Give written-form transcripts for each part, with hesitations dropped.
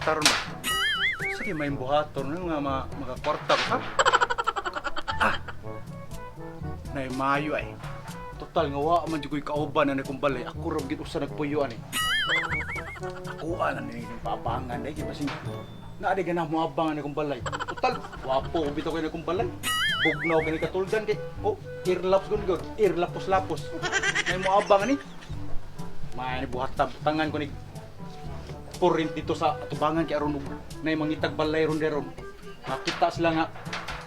kwarta ron ba? Sige, may buhaton nga makakwarta ka. Ah! Nay mayo ay. Total nga wa man jud ko'y kauban na kong balay. Ako ra gid usa nagpuyuan eh. Ako ana ni pabangan ay kasi na adi ganah mo abangan akong balay. Total wapo bitaw kay akong balay. Bugnaw kani katuldan kay earlaps gud earlapos-lapos. Nay mo abangan ni. May buhatab tangan ko ni purin dito sa atubangan kay aron nay mangitag balay ron deron. Nakita sila nga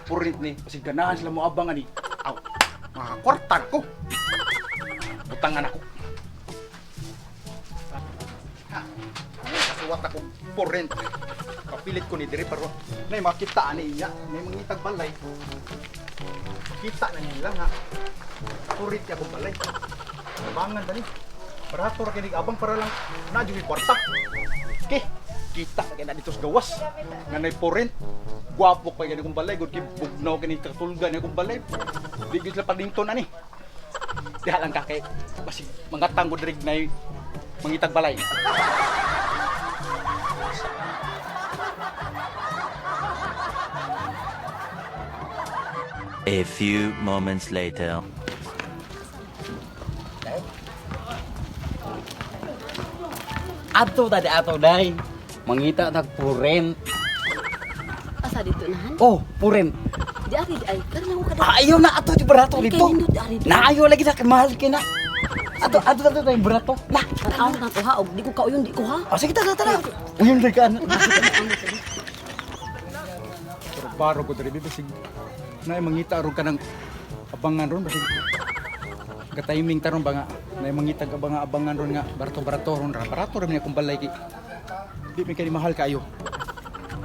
purin ni kasi ganahan sila mo abangan ni. Aw. Mga kwartan ko. Butangan ako. Ha. Kasuwat ako purin. Kapilit ko ni diri pero nay makita ani niya, nay mangitag balay. Kita na nila nga. Purit ako balay. Abangan dali. Barato ra kinig abang para lang na jud kwarta. Okay, kita kay na dito sa gawas. Nga nay porent. Guwapo pa gani kong balay, gud kay bugnaw kani katulgan akong balay. Di gid sila padington ani. Diha lang ka kay basig mangatang gud rig nay mangitag balay. A few moments later. Ato day. Mangita tag puren. Asa dito nahan? Oh, puren. Di ari di ay. Karena ko kada. Ayaw na ato di barato Ay, dito. kay nindot ari dito. Na ayaw lagi sa mahal kay na. Ato tayo barato. Na. Tanaw na ko ha, og di ko kauyon di ko ha. Oh, sige tara. Uyon lagi ka. Pero baro ko diri basig nay mangita ron ka ng abangan ron basig ka timing taron ba nga nay mangitag abangan ron nga barato ron ra. Barato ra man akong balay kay di mi kay mahal kayo.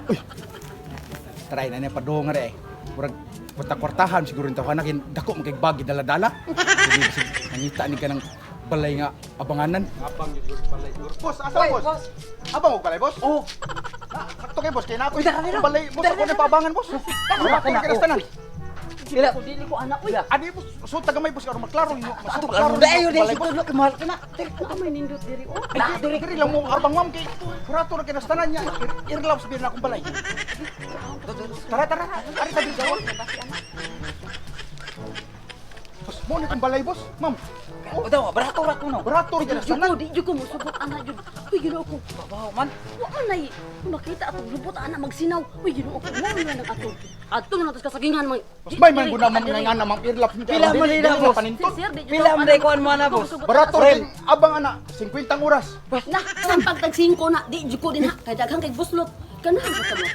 Uy. Try na niya padong nga eh. Murag kwarta-kwartahan siguro nito hanakin dako magkay bagi dala-dala. Sige basig mangita ni ka ng balay nga abanganan. Abang yung balay. Boss, asa boss? Abang ko balay, boss? Oo. Sakto kay boss, kaya na ako yung balay. Boss, ako na paabangan, boss. Ako na kinastanan. Dili ko dili ko anak uy. Adi, boss, so tagamay, boss, karon maklaro yung Ato klaro dayo di balay, sa boss. tulo kay mahal ka na. Ako may nindot diri oh. Ay, diri lang mo abang ma'am kay kurato na kinastanan niya. Irlaw sabihin na akong balay. Tara. Ari tabi gawon. Boss, mo ni kong balay, boss. Ma'am. O daw, barato ra ko no. Barato rin kinastanan. Di ko mo sugot anak jud. Uy ginoo ko. Babaw man. Wa man nay makita atong lubot anak magsinaw. Uy ginoo ko mo na nang ato. Ato na natos kasagingan man. Boss, may man guna man nga na ma'am irlaw. Pila mo nila, boss? Sir, Pila mo day kuan mo na boss. Barato rin abang ana 50 oras. Na, sampag tag 5 na, di jud ko din ha. Kay daghang kay buslot. Ganahan ka mo.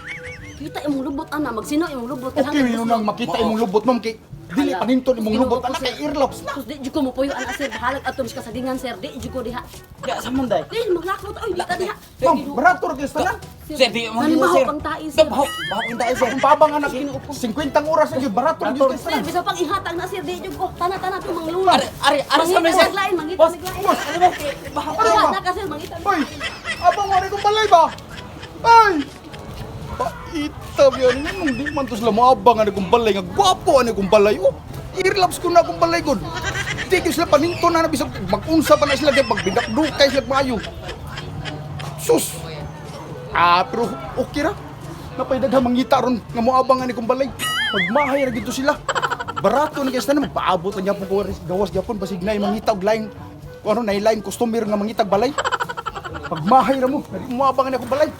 Kita imong lubot ana, magsinaw imong lubot Okay, yun ang makita imong lubot ma'am kay dili paninton imong lubot ana kay earlobes na. Sus, di jud ko mo puyo ana sir, bahalag ato mis kasagingan sir, di jud ko diha. Ya sa munday. Di maglakot oy, di ka diha. Ma'am, barato rin kinastanan. Sir, di mo Manibaho sir. pang tae sir. Bahaw yung tayo sir. Kung babang anak 50 oras na yun, barato rin yung Sir, kinastanan. bisa pang ihatag na sir, di jud ko. Tana-tana to mang lula. Ari sa may sir. Mangita Boss, maglain. boss, ano ba? Bahaw Ano ba? Na ka sir, mangita. Hoy, abang wari kong balay ba? Ay! Paitab yan. Nung di man to sila maabang ano kong balay nga. Gwapo ano kong balay. Oh, earlobes ko na kong balay god. Di ko sila paninto na nabisag mag-unsa pa na sila kaya magbindakdukay sila maayo. Sus! Pero okay ra. Napaidaghang mangita ron nga moabang ano kong balay. Magmahay ra gito sila. Barato na kaya na magpaabot na niya po ko gawas gyapon basig na mangita og laing kung ano na laing customer nga mangitag balay. Pagmahay ra mo, nari mo abangan ako balay.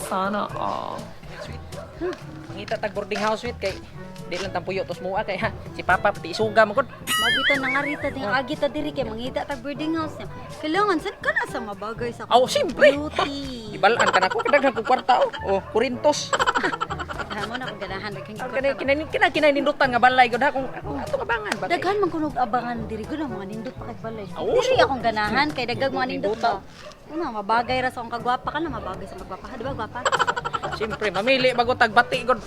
Sana all. Mangita tag boarding house suite kay di lang tampuyo tos mua kay ha si papa pati isuga mo gud. Mabitan na nga rita din agita diri kay mangita tag boarding house niya. Kailangan san kana sa mabagay sa Aw, siyempre. beauty. Ibalaan ka na ko kadaghan ko kwarta oh kurintos. Daghan mo na kung ganahan daghang Kinay nindutan nga balay gud ha kung ato kabangan ba. Daghan man kunog abangan diri gud ang mga nindot pa kay balay. Oo, Diri so- akong ganahan kay dagdag mga nindot Nindutan. ba. Una mabagay ra sa akong kagwapa ka na mabagay sa magwapa. Di ba gwapa? Siyempre mamili bago tagbati gud.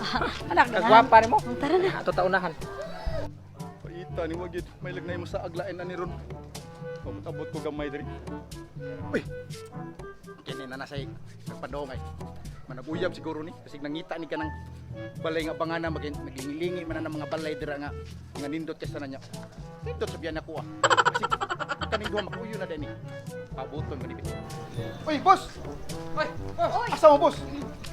Anak kagwapa nimo. Tara na. Ato taunahan. Paita ni wagid may lagnay mo sa aglain na ni ron. Abot ko gamay diri. Uy. Kini na nasay nagpadong ay. Managuyab siguro ni kasi nangita ni kanang balay nga pangana nagingilingi man na mga balay dira nga nindot kay sana niya. Nindot sa biyan ako ah. Kasi kami duha makuyo na din. Pabuton mo ni Bi. Uy, boss. Oy, boss. Asa mo, boss?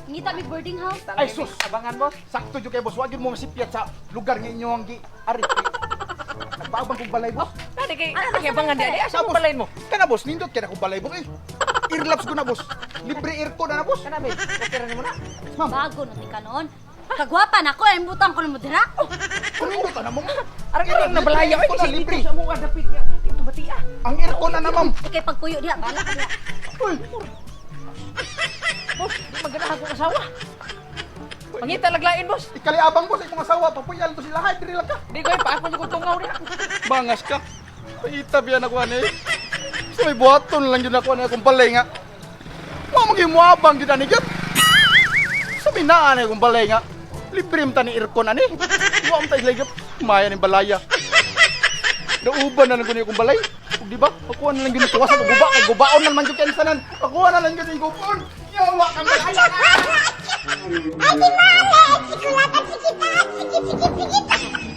Ngita mi boarding house. Ay, sus! Abangan, boss. Sakto jud kay boss, wag yun mo masipyat sa lugar nga inyo ang gi-ari. Nagbaabang kong balay, boss. Dali kay abangan di. Asa mo balayin mo? Kana boss, nindot kaya akong balay, boss. Earlabs ko na, boss. Libre aircon na, boss. Kana be, okay ra nimo na. Ma'am, Bago no ti kanon. Kagwapa na ko, imbutang ko mo dira. kung nindot na mo. Arang na balaya ay Aircon na, kasi libre. dito sa mga dapit niya. Dito bati ah. Ang aircon na, ma'am. Ikay pagpuyo diha, bala ka diha. Uy, Boss, di maganahan ko asawa. Mangita laglain, boss. ikaliabang, boss. Ay, kung asawa, papuyal to sila. Hay, diri lang ka. Di ko pa ako yung tungaw niya. Bangas ka. Paita biyan ako, ani. So, may buhaton lang yun ako, ani. Akong balay nga. Wa maging muabang yun, ani. Sabi na, ani, akong balay nga. Libre mo tani aircon, ani. Wa mo tayo lagi. Maya ni balaya. Nauban na lang ko niya akong balay. Di ba? Pakuha na lang yun. Tuwa sa guba. Kay gubaon na naman yung kensanan. Pakuha na lang yun yung gubon. Yawa kang balaya. Ate Malik, sikulatan si kita, sikit-sikit-sikit.